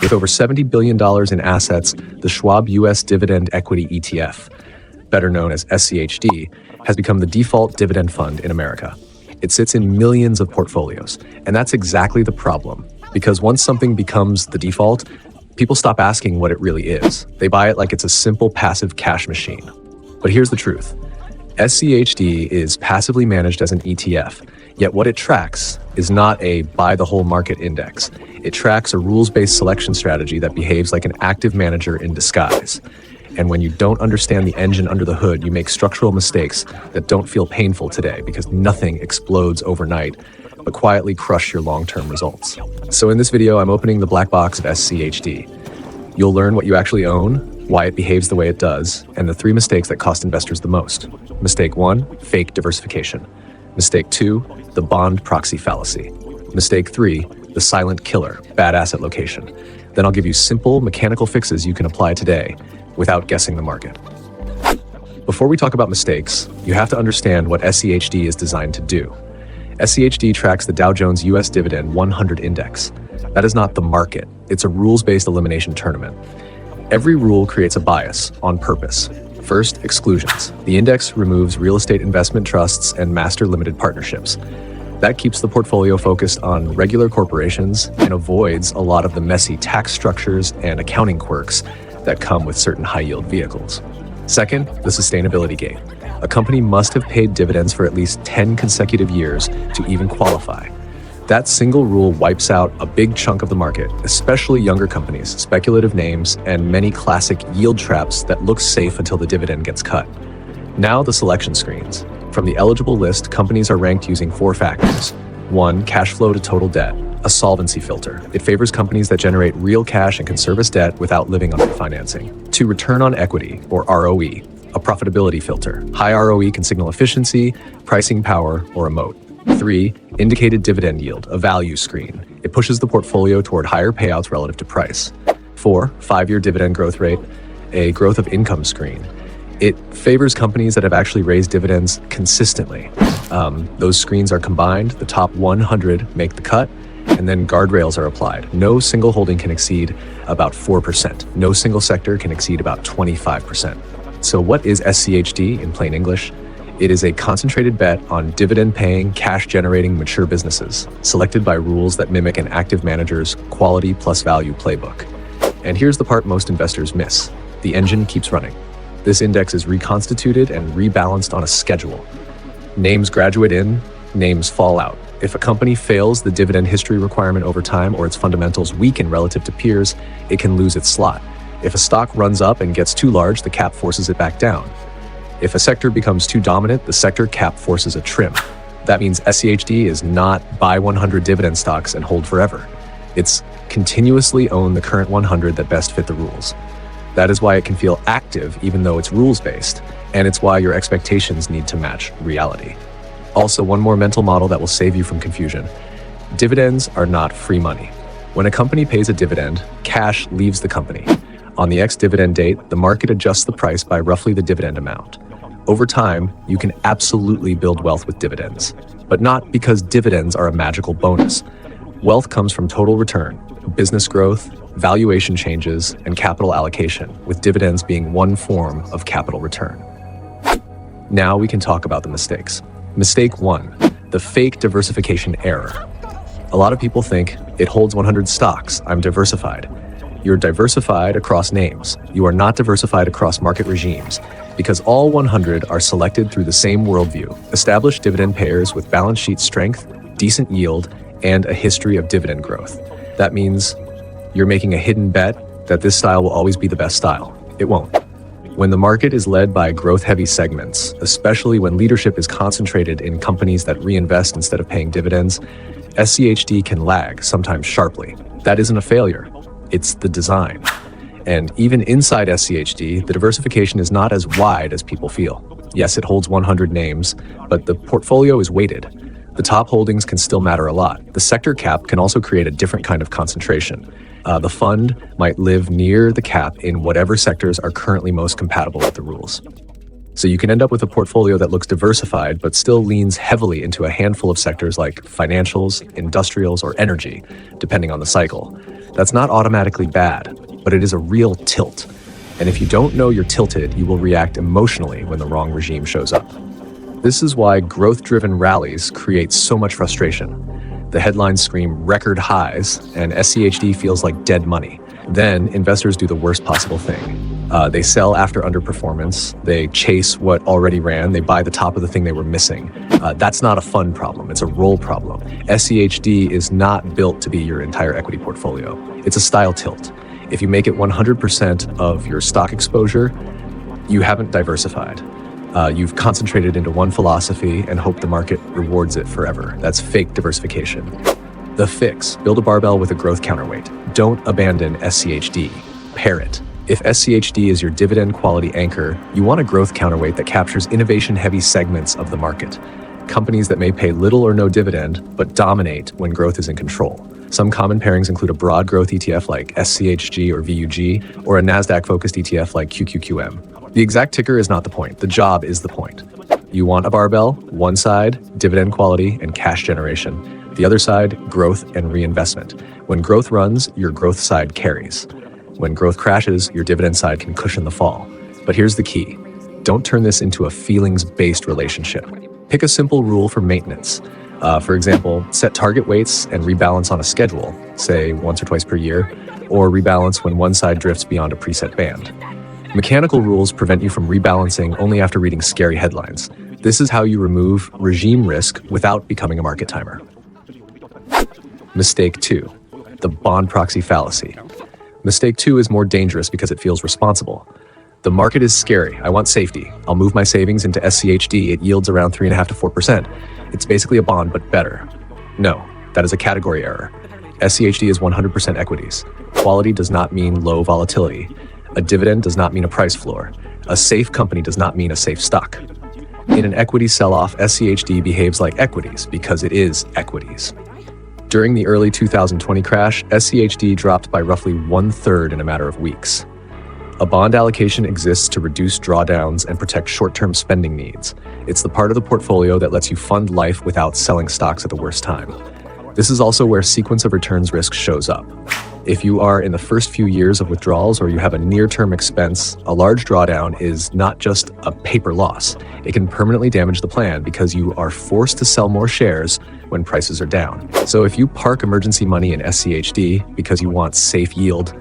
With over $70 billion in assets, the Schwab U.S. Dividend Equity ETF, better known as SCHD, has become the default dividend fund in America. It sits in millions of portfolios, and that's exactly the problem. Because once something becomes the default, people stop asking what it really is. They buy it like it's a simple passive cash machine. But here's the truth. SCHD is passively managed as an ETF, yet what it tracks is not a buy-the-whole-market index. It tracks a rules-based selection strategy that behaves like an active manager in disguise. And when you don't understand the engine under the hood, you make structural mistakes that don't feel painful today because nothing explodes overnight, but quietly crush your long-term results. So in this video, I'm opening the black box of SCHD. You'll learn what you actually own, why it behaves the way it does, and the 3 mistakes that cost investors the most. Mistake 1, fake diversification. Mistake 2, the bond proxy fallacy. Mistake 3, the silent killer, bad asset location. Then I'll give you simple mechanical fixes you can apply today without guessing the market. Before we talk about mistakes, you have to understand what SCHD is designed to do. SCHD tracks the Dow Jones U.S. Dividend 100 Index. That is not the market. It's a rules-based elimination tournament. Every rule creates a bias on purpose. First, exclusions. The index removes real estate investment trusts and master limited partnerships. That keeps the portfolio focused on regular corporations and avoids a lot of the messy tax structures and accounting quirks that come with certain high-yield vehicles. Second, the sustainability gate. A company must have paid dividends for at least 10 consecutive years to even qualify. That single rule wipes out a big chunk of the market, especially younger companies, speculative names, and many classic yield traps that look safe until the dividend gets cut. Now the selection screens. From the eligible list, companies are ranked using 4 factors. 1, cash flow to total debt, a solvency filter. It favors companies that generate real cash and can service debt without living on refinancing. 2, return on equity, or ROE, a profitability filter. High ROE can signal efficiency, pricing power, or a moat. 3, indicated dividend yield, a value screen. It pushes the portfolio toward higher payouts relative to price. 4, 5-year dividend growth rate, a growth of income screen. It favors companies that have actually raised dividends consistently. Those screens are combined, the top 100 make the cut, and then guardrails are applied. No single holding can exceed about 4%. No single sector can exceed about 25%. So what is SCHD in plain English? It is a concentrated bet on dividend-paying, cash-generating mature businesses, selected by rules that mimic an active manager's quality plus value playbook. And here's the part most investors miss. The engine keeps running. This index is reconstituted and rebalanced on a schedule. Names graduate in, names fall out. If a company fails the dividend history requirement over time or its fundamentals weaken relative to peers, it can lose its slot. If a stock runs up and gets too large, the cap forces it back down. If a sector becomes too dominant, the sector cap forces a trim. That means SCHD is not buy 100 dividend stocks and hold forever. It's continuously own the current 100 that best fit the rules. That is why it can feel active even though it's rules-based, and it's why your expectations need to match reality. Also, one more mental model that will save you from confusion. Dividends are not free money. When a company pays a dividend, cash leaves the company. On the ex-dividend date, the market adjusts the price by roughly the dividend amount. Over time, you can absolutely build wealth with dividends, but not because dividends are a magical bonus. Wealth comes from total return, business growth, valuation changes, and capital allocation, with dividends being one form of capital return. Now we can talk about the mistakes. Mistake 1, the fake diversification error. A lot of people think, it holds 100 stocks, I'm diversified. You're diversified across names. You are not diversified across market regimes, because all 100 are selected through the same worldview, established dividend payers with balance sheet strength, decent yield, and a history of dividend growth. That means you're making a hidden bet that this style will always be the best style. It won't. When the market is led by growth-heavy segments, especially when leadership is concentrated in companies that reinvest instead of paying dividends, SCHD can lag, sometimes sharply. That isn't a failure. It's the design. And even inside SCHD, the diversification is not as wide as people feel. Yes, it holds 100 names, but the portfolio is weighted. The top holdings can still matter a lot. The sector cap can also create a different kind of concentration. The fund might live near the cap in whatever sectors are currently most compatible with the rules. So you can end up with a portfolio that looks diversified, but still leans heavily into a handful of sectors like financials, industrials, or energy, depending on the cycle. That's not automatically bad, but it is a real tilt. And if you don't know you're tilted, you will react emotionally when the wrong regime shows up. This is why growth-driven rallies create so much frustration. The headlines scream record highs, and SCHD feels like dead money. Then investors do the worst possible thing. They sell after underperformance, they chase what already ran, they buy the top of the thing they were missing. That's not a fun problem, it's a role problem. SCHD is not built to be your entire equity portfolio. It's a style tilt. If you make it 100% of your stock exposure, you haven't diversified. You've concentrated into one philosophy and hope the market rewards it forever. That's fake diversification. The fix: build a barbell with a growth counterweight. Don't abandon SCHD. Pair it. If SCHD is your dividend quality anchor, you want a growth counterweight that captures innovation-heavy segments of the market. Companies that may pay little or no dividend, but dominate when growth is in control. Some common pairings include a broad growth ETF like SCHG or VUG, or a NASDAQ-focused ETF like QQQM. The exact ticker is not the point. The job is the point. You want a barbell, one side, dividend quality and cash generation. The other side, growth and reinvestment. When growth runs, your growth side carries. When growth crashes, your dividend side can cushion the fall. But here's the key. Don't turn this into a feelings-based relationship. Pick a simple rule for maintenance. For example, set target weights and rebalance on a schedule, say once or twice per year, or rebalance when one side drifts beyond a preset band. Mechanical rules prevent you from rebalancing only after reading scary headlines. This is how you remove regime risk without becoming a market timer. Mistake 2, the bond proxy fallacy. Mistake 2 is more dangerous because it feels responsible. The market is scary. I want safety. I'll move my savings into SCHD. It yields around 3.5% to 4%. It's basically a bond, but better. No, that is a category error. SCHD is 100% equities. Quality does not mean low volatility. A dividend does not mean a price floor. A safe company does not mean a safe stock. In an equity sell-off, SCHD behaves like equities because it is equities. During the early 2020 crash, SCHD dropped by roughly 1/3 in a matter of weeks. A bond allocation exists to reduce drawdowns and protect short-term spending needs. It's the part of the portfolio that lets you fund life without selling stocks at the worst time. This is also where sequence of returns risk shows up. If you are in the first few years of withdrawals or you have a near-term expense, a large drawdown is not just a paper loss. It can permanently damage the plan because you are forced to sell more shares when prices are down. So if you park emergency money in SCHD because you want safe yield,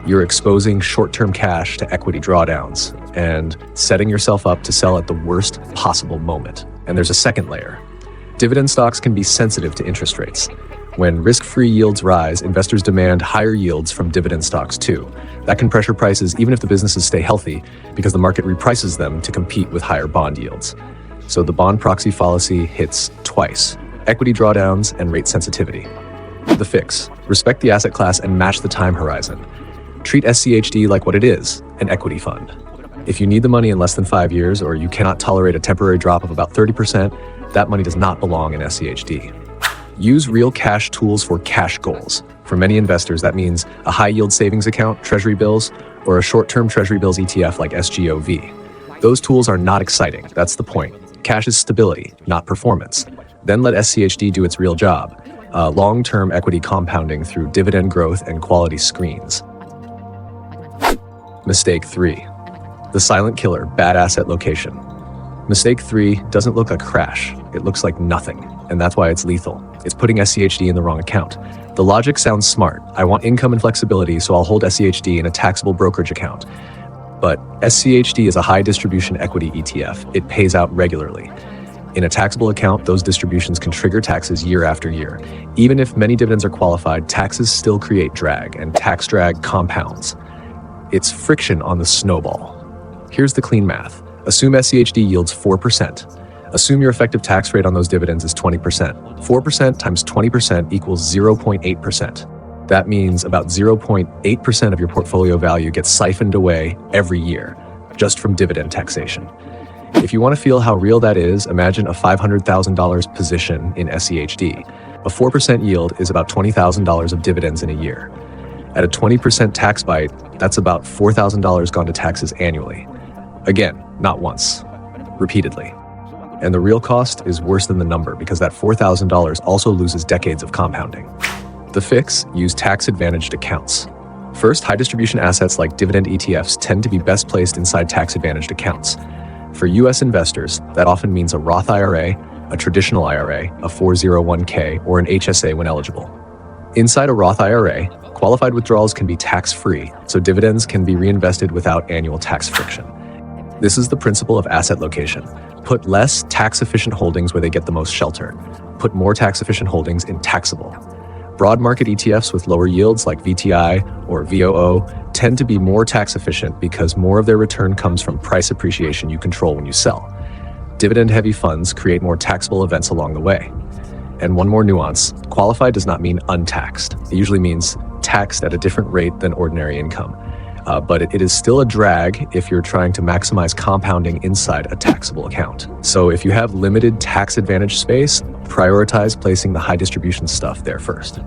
you're exposing short-term cash to equity drawdowns and setting yourself up to sell at the worst possible moment. And there's a second layer. Dividend stocks can be sensitive to interest rates. When risk-free yields rise, investors demand higher yields from dividend stocks too. That can pressure prices even if the businesses stay healthy because the market reprices them to compete with higher bond yields. So the bond proxy fallacy hits twice: equity drawdowns and rate sensitivity. The fix: respect the asset class and match the time horizon. Treat SCHD like what it is, an equity fund. If you need the money in less than 5 years or you cannot tolerate a temporary drop of about 30%, that money does not belong in SCHD. Use real cash tools for cash goals. For many investors, that means a high-yield savings account, treasury bills, or a short-term treasury bills ETF like SGOV. Those tools are not exciting. That's the point. Cash is stability, not performance. Then let SCHD do its real job: long-term equity compounding through dividend growth and quality screens. Mistake 3, the silent killer, bad asset location. Mistake 3 doesn't look like a crash. It looks like nothing, and that's why it's lethal. It's putting SCHD in the wrong account. The logic sounds smart. I want income and flexibility, so I'll hold SCHD in a taxable brokerage account. But SCHD is a high distribution equity ETF. It pays out regularly. In a taxable account, those distributions can trigger taxes year after year. Even if many dividends are qualified, taxes still create drag, and tax drag compounds. It's friction on the snowball. Here's the clean math. Assume SCHD yields 4%. Assume your effective tax rate on those dividends is 20%. 4% times 20% equals 0.8%. That means about 0.8% of your portfolio value gets siphoned away every year, just from dividend taxation. If you want to feel how real that is, imagine a $500,000 position in SCHD. A 4% yield is about $20,000 of dividends in a year. At a 20% tax bite, that's about $4,000 gone to taxes annually. Again, not once, repeatedly. And the real cost is worse than the number because that $4,000 also loses decades of compounding. The fix: use tax-advantaged accounts. First, high-distribution assets like dividend ETFs tend to be best placed inside tax-advantaged accounts. For U.S. investors, that often means a Roth IRA, a traditional IRA, a 401k, or an HSA when eligible. Inside a Roth IRA, qualified withdrawals can be tax-free, so dividends can be reinvested without annual tax friction. This is the principle of asset location. Put less tax-efficient holdings where they get the most shelter. Put more tax-efficient holdings in taxable. Broad market ETFs with lower yields like VTI or VOO tend to be more tax-efficient because more of their return comes from price appreciation you control when you sell. Dividend-heavy funds create more taxable events along the way. And one more nuance: qualified does not mean untaxed. It usually means taxed at a different rate than ordinary income. But it is still a drag if you're trying to maximize compounding inside a taxable account. So if you have limited tax advantage space, prioritize placing the high distribution stuff there first.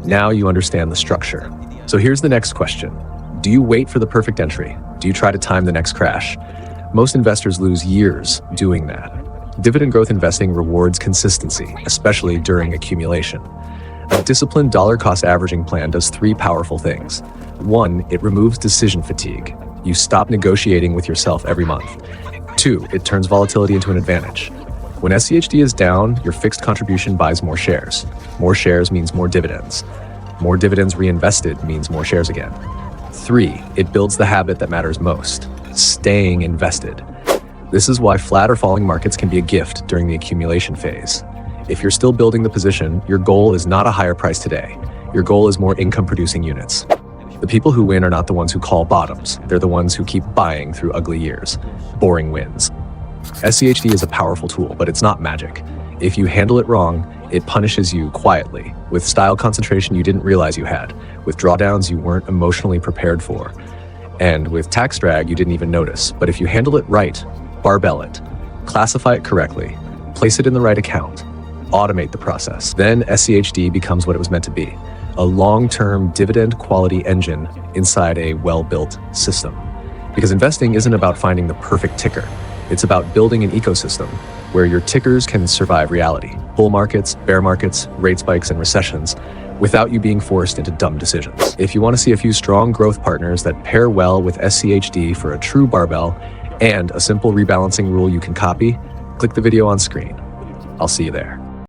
Now you understand the structure. So here's the next question. Do you wait for the perfect entry? Do you try to time the next crash? Most investors lose years doing that. Dividend growth investing rewards consistency, especially during accumulation. A disciplined dollar-cost averaging plan does three powerful things. One, it removes decision fatigue. You stop negotiating with yourself every month. Two, it turns volatility into an advantage. When SCHD is down, your fixed contribution buys more shares. More shares means more dividends. More dividends reinvested means more shares again. Three, it builds the habit that matters most: staying invested. This is why flat or falling markets can be a gift during the accumulation phase. If you're still building the position, your goal is not a higher price today. Your goal is more income-producing units. The people who win are not the ones who call bottoms. They're the ones who keep buying through ugly years. Boring wins. SCHD is a powerful tool, but it's not magic. If you handle it wrong, it punishes you quietly, with style concentration you didn't realize you had, with drawdowns you weren't emotionally prepared for, and with tax drag you didn't even notice. But if you handle it right, barbell it, classify it correctly, place it in the right account, automate the process, then SCHD becomes what it was meant to be: a long-term dividend quality engine inside a well-built system. Because investing isn't about finding the perfect ticker. It's about building an ecosystem where your tickers can survive reality, bull markets, bear markets, rate spikes, and recessions, without you being forced into dumb decisions. If you want to see a few strong growth partners that pair well with SCHD for a true barbell and a simple rebalancing rule you can copy, click the video on screen. I'll see you there.